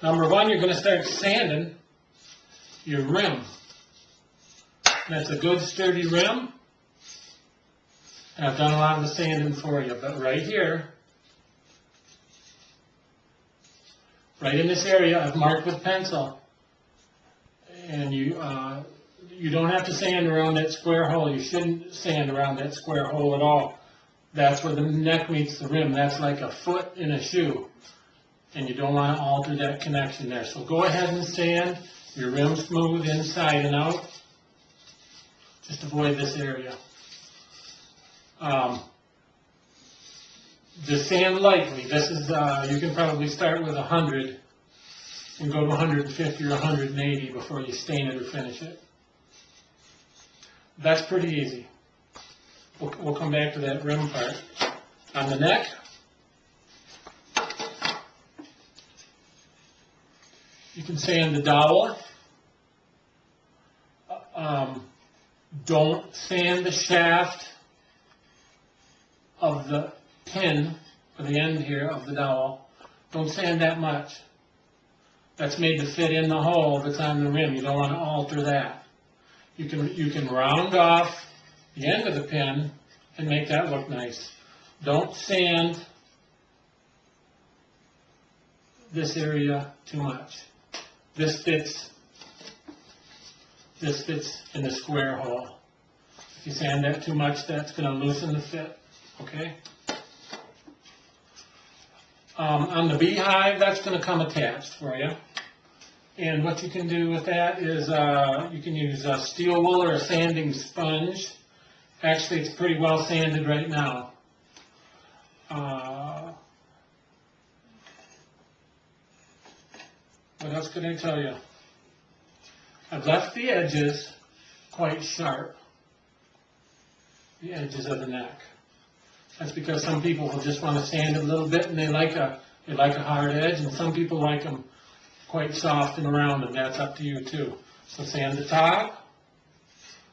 Number one, you're going to start sanding your rim. That's a good sturdy rim. And I've done a lot of the sanding for you, but right here, right in this area, I've marked with pencil. And you don't have to sand around that square hole. You shouldn't sand around that square hole at all. That's where the neck meets the rim. That's like a foot in a shoe. And you don't want to alter that connection there. So go ahead and sand your rim smooth inside and out. Just avoid this area. Just sand lightly. This is, you can probably start with 100 and go to 150 or 180 before you stain it or finish it. That's pretty easy. We'll come back to that rim part. On the neck, you can sand the dowel. Don't sand the shaft of the pin, or the end here of the dowel. Don't sand that much. That's made to fit in the hole that's on the rim. You don't want to alter that. You can round off the end of the pin and make that look nice. Don't sand this area too much. This fits in the square hole. If you sand that too much, that's going to loosen the fit. Okay? On the beehive, that's going to come attached for you. And what you can do with that is you can use a steel wool or a sanding sponge. Actually, it's pretty well sanded right now. What else could I tell you? I've left the edges quite sharp. The edges of the neck. That's because some people will just want to sand it a little bit and they like a hard edge, and some people like them quite soft and round, and that's up to you too. So sand the top,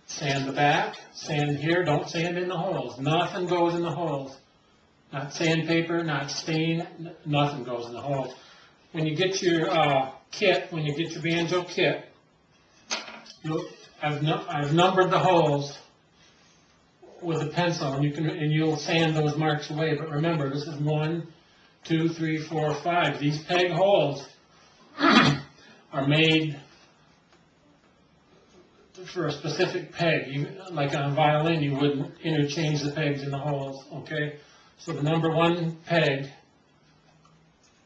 sand the back, sand here. Don't sand in the holes. Nothing goes in the holes. Not sandpaper, not stain, nothing goes in the holes. When you get your kit, when you get your banjo kit, I've numbered the holes with a pencil, and you'll sand those marks away. But remember, this is 1, 2, 3, 4, 5. These peg holes are made for a specific peg. Like on a violin, you wouldn't interchange the pegs in the holes. Okay, so the number 1 peg,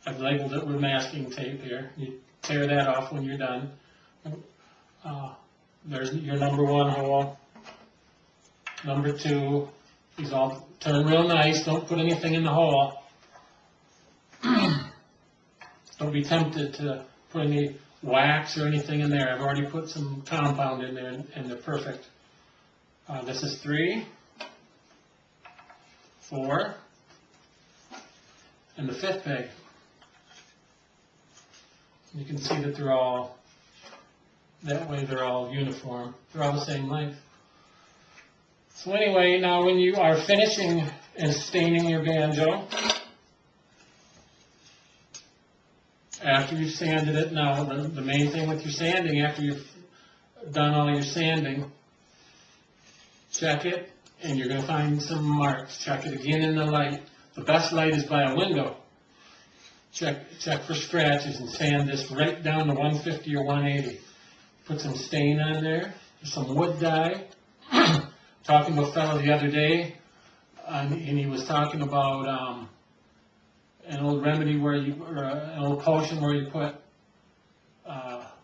I've labeled it with masking tape here. You tear that off when you're done. There's your number 1 hole. Number 2, these all turn real nice. Don't put anything in the hole. Don't be tempted to put any wax or anything in there. I've already put some compound in there, and they're perfect. This is 3, 4, and the 5th peg. You can see that they're all, that way they're all uniform. They're all the same length. So anyway, now when you are finishing and staining your banjo, after you've sanded it, now the main thing with your sanding, after you've done all your sanding, check it, and you're going to find some marks. Check it again in the light. The best light is by a window. Check for scratches and sand this right down to 150 or 180. Put some stain on there, some wood dye. Talking to a fellow the other day, and he was talking about an old remedy where an old potion where you put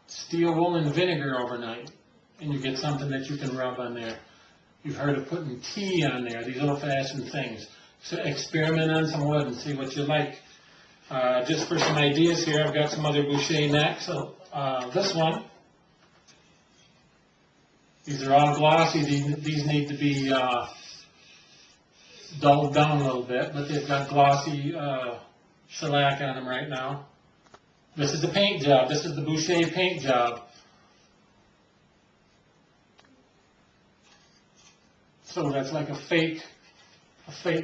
steel wool and vinegar overnight, and you get something that you can rub on there. You've heard of putting tea on there, these old-fashioned things. So experiment on some wood and see what you like. Just for some ideas here, I've got some other Boucher necks. So this one. These are all glossy. These need to be dulled down a little bit, but they've got glossy shellac on them right now. This is the paint job. This is the Boucher paint job. So that's like a fake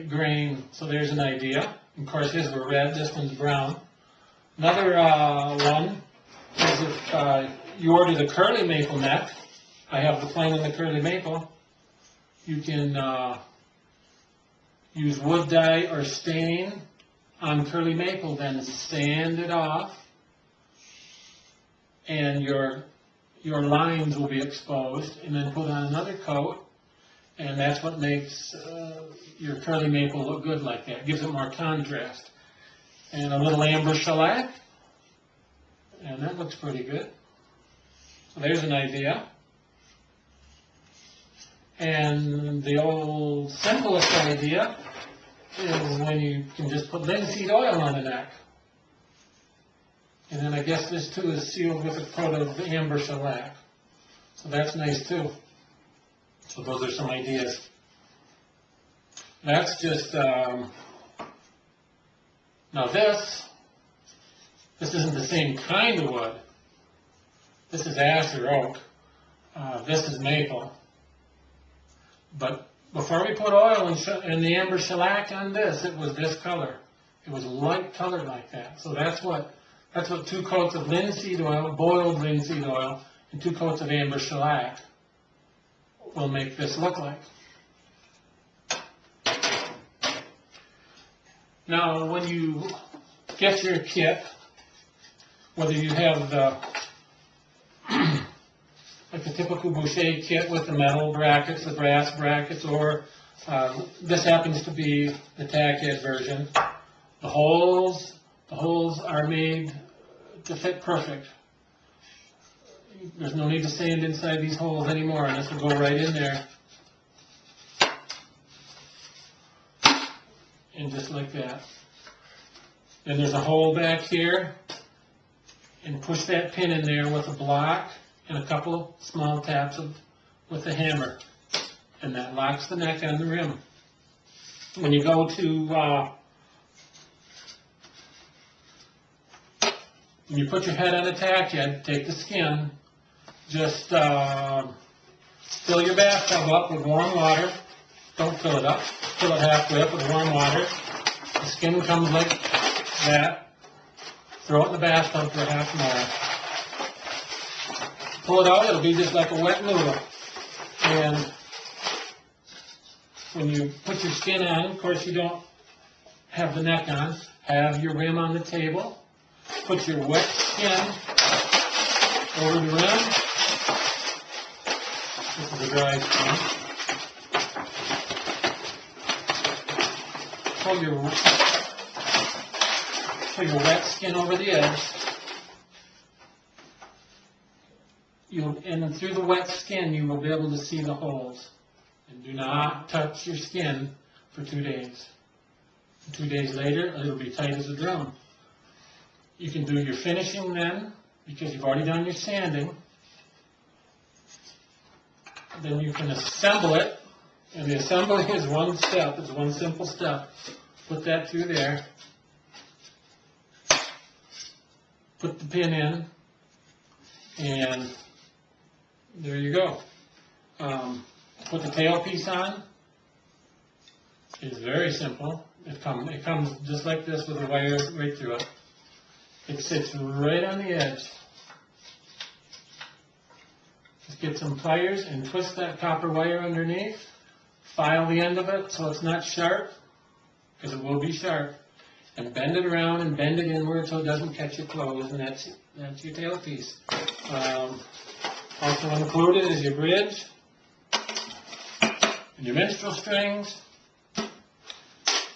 grain. So there's an idea. Of course, his were red. This one's brown. Another one is if you order the curly maple neck. I have the plain and the curly maple. You can use wood dye or stain on curly maple, then sand it off, and your lines will be exposed, and then put on another coat, and that's what makes your curly maple look good like that. It gives it more contrast. And a little amber shellac, and that looks pretty good. So there's an idea. And the old simplest idea is when you can just put linseed oil on the neck. And then I guess this too is sealed with a coat of amber shellac. So that's nice too. So those are some ideas. That's just, now this isn't the same kind of wood. This is ash or oak. This is maple. But before we put oil and the amber shellac on this, it was this color. It was light colored like that. So that's what 2 coats of linseed oil, boiled linseed oil, and 2 coats of amber shellac will make this look like. Now, when you get your kit, whether you have the like the typical Boucher kit with the metal brackets, the brass brackets, or this happens to be the tackhead version. The holes are made to fit perfect. There's no need to sand inside these holes anymore, and this will go right in there. And just like that. Then there's a hole back here, and push that pin in there with a block and a couple of small taps with the hammer, and that locks the neck on the rim. When you go to when you put your head on a tack head, take the skin, just fill your bathtub up with warm water. Don't fill it up, fill it halfway up with warm water. The skin comes like that. Throw it in the bathtub for a half an hour. Pull it out, it'll be just like a wet noodle. And when you put your skin on, of course you don't have the neck on, have your rim on the table, put your wet skin over the rim. This is a dry skin. Pull your wet skin over the edge. And then through the wet skin, you will be able to see the holes. And do not touch your skin for 2 days. 2 days later, it'll be tight as a drum. You can do your finishing then, because you've already done your sanding. Then you can assemble it, and the assembling is one step. It's one simple step. Put that through there. Put the pin in, and there you go. Put the tailpiece on. It's very simple. It comes just like this with a wire right through it. It sits right on the edge. Just get some pliers and twist that copper wire underneath. File the end of it so it's not sharp, because it will be sharp. And bend it around and bend it inward so it doesn't catch your clothes, and that's your tailpiece. Also included is your bridge, and your minstrel strings.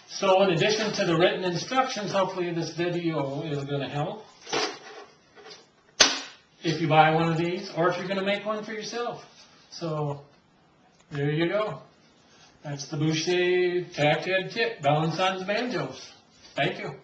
So in addition to the written instructions, hopefully this video is going to help. If you buy one of these, or if you're going to make one for yourself. So there you go. That's the Boucher Tackhead Kit, Bell & Sons Banjos. Thank you.